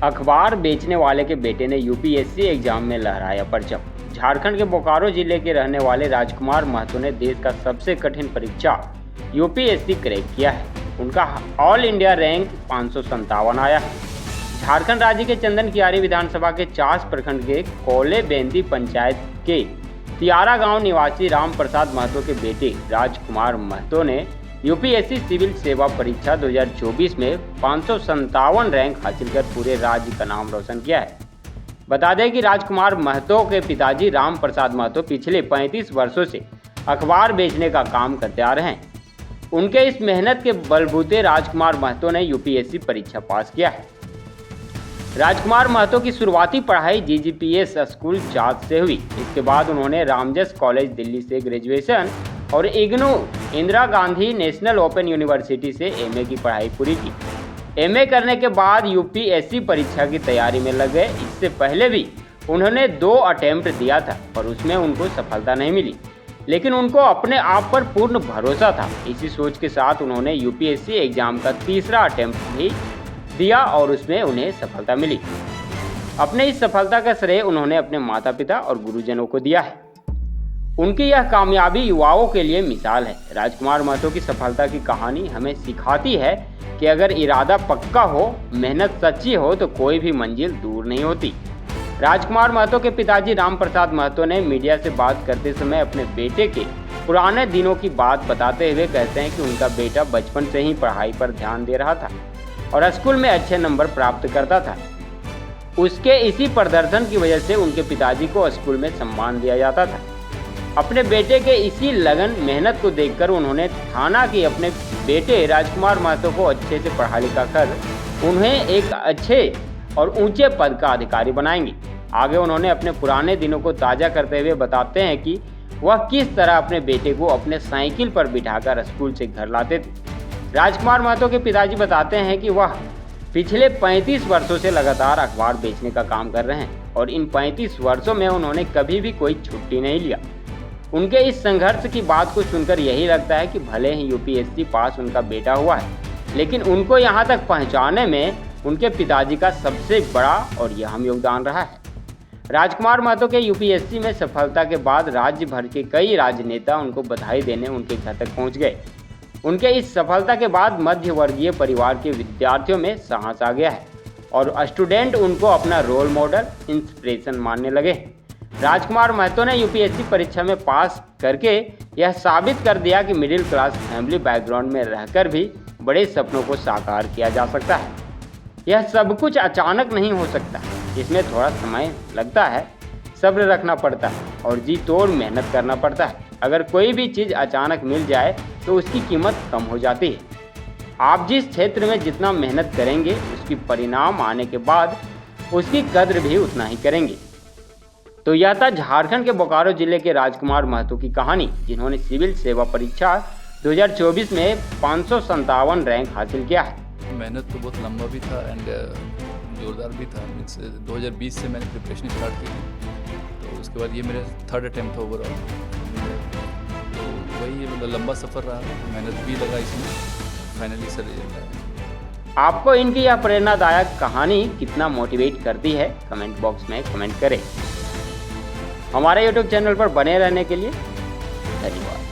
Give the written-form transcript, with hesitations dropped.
अखबार बेचने वाले के बेटे ने यूपीएससी एग्जाम में लहराया परचम। झारखंड के बोकारो जिले के रहने वाले राजकुमार महतो ने देश का सबसे कठिन परीक्षा यूपीएससी क्रैक किया है। उनका ऑल इंडिया रैंक 557 आया है। झारखंड राज्य के चंदन कियारी विधानसभा के चास प्रखंड के कोले बेंदी पंचायत के तियारा गांव निवासी राम प्रसाद महतो के बेटे राजकुमार महतो ने यूपीएससी सिविल सेवा परीक्षा 2024 में 557 रैंक हासिल कर पूरे राज्य का नाम रोशन किया है। बता दें कि राजकुमार महतो के पिताजी राम प्रसाद महतो पिछले 35 वर्षों से अखबार बेचने का काम करते आ रहे हैं। उनके इस मेहनत के बलबूते राजकुमार महतो ने यूपीएससी परीक्षा पास किया है। राजकुमार महतो की शुरुआती पढ़ाई जीजीपीएस स्कूल चास से हुई। इसके बाद उन्होंने रामजस कॉलेज दिल्ली से ग्रेजुएशन और IGNOU Indira Gandhi national open university से एमए की पढ़ाई पूरी की। एमए करने के बाद यूपीएससी परीक्षा की तैयारी में लग गए। इससे पहले भी उन्होंने 2 अटेम्प्ट दिया था पर उसमें उनको सफलता नहीं मिली, लेकिन उनको अपने आप पर पूर्ण भरोसा था। इसी सोच के साथ उन्होंने यूपीएससी एग्जाम का तीसरा अटेम्प्ट भी दिया और उसमें उन्हें सफलता मिली। अपने इस सफलता का श्रेय उन्होंने अपने माता पिता और गुरुजनों को दिया है। उनकी यह कामयाबी युवाओं के लिए मिसाल है। राजकुमार महतो की सफलता की कहानी हमें सिखाती है कि अगर इरादा पक्का हो, मेहनत सच्ची हो तो कोई भी मंजिल दूर नहीं होती। राजकुमार महतो के पिताजी राम प्रसाद महतो ने मीडिया से बात करते समय अपने बेटे के पुराने दिनों की बात बताते हुए कहते हैं कि उनका बेटा बचपन से ही पढ़ाई पर ध्यान दे रहा था और स्कूल में अच्छे नंबर प्राप्त करता था। उसके इसी प्रदर्शन की वजह से उनके पिताजी को स्कूल में सम्मान दिया जाता था। अपने बेटे के इसी लगन मेहनत को देखकर उन्होंने ठाना कि अपने बेटे राजकुमार महतो को अच्छे से पढ़ा लिखा कर उन्हें एक अच्छे और ऊंचे पद का अधिकारी बनाएंगे। आगे उन्होंने अपने पुराने दिनों को ताज़ा करते हुए बताते हैं कि वह किस तरह अपने बेटे को अपने साइकिल पर बिठाकर स्कूल से घर लाते थे। राजकुमार महतो के पिताजी बताते हैं कि वह पिछले 35 वर्षों से लगातार अखबार बेचने का काम कर रहे हैं और इन 35 वर्षों में उन्होंने कभी भी कोई छुट्टी नहीं लिया। उनके इस संघर्ष की बात को सुनकर यही लगता है कि भले ही यूपीएससी पास उनका बेटा हुआ है, लेकिन उनको यहाँ तक पहुँचाने में उनके पिताजी का सबसे बड़ा और अहम योगदान रहा है। राजकुमार महतो के यूपीएससी में सफलता के बाद राज्य भर के कई राजनेता उनको बधाई देने उनके घर तक पहुँच गए। उनके इस सफलता के बाद मध्य वर्गीय परिवार के विद्यार्थियों में साहस आ गया है और स्टूडेंट उनको अपना रोल मॉडल, इंस्पिरेशन मानने लगे। राजकुमार महतो ने यूपीएससी परीक्षा में पास करके यह साबित कर दिया कि मिडिल क्लास फैमिली बैकग्राउंड में रहकर भी बड़े सपनों को साकार किया जा सकता है। यह सब कुछ अचानक नहीं हो सकता, इसमें थोड़ा समय लगता है, सब्र रखना पड़ता है और जी तोड़ मेहनत करना पड़ता है। अगर कोई भी चीज़ अचानक मिल जाए तो उसकी कीमत कम हो जाती है। आप जिस क्षेत्र में जितना मेहनत करेंगे उसकी परिणाम आने के बाद उसकी कद्र भी उतना ही करेंगे। तो यह था झारखंड के बोकारो जिले के राजकुमार महतो की कहानी, जिन्होंने सिविल सेवा परीक्षा 2024 में 557 रैंक हासिल किया है। मेहनत तो बहुत लंबा भी था एंड जोरदार भी था। मीन्स 2020 से मैंने प्रिपरेशन स्टार्ट की, तो उसके बाद ये मेरा 3rd अटैम्प्ट था ओवरऑल। तो वही मतलब लंबा सफ़र रहा, मेहनत भी लगा इसमें, फाइनली सर रिजल्ट आया। आपको इनकी यह प्रेरणादायक कहानी कितना मोटिवेट करती है, कमेंट बॉक्स में कमेंट करें। हमारे YouTube चैनल पर बने रहने के लिए धन्यवाद।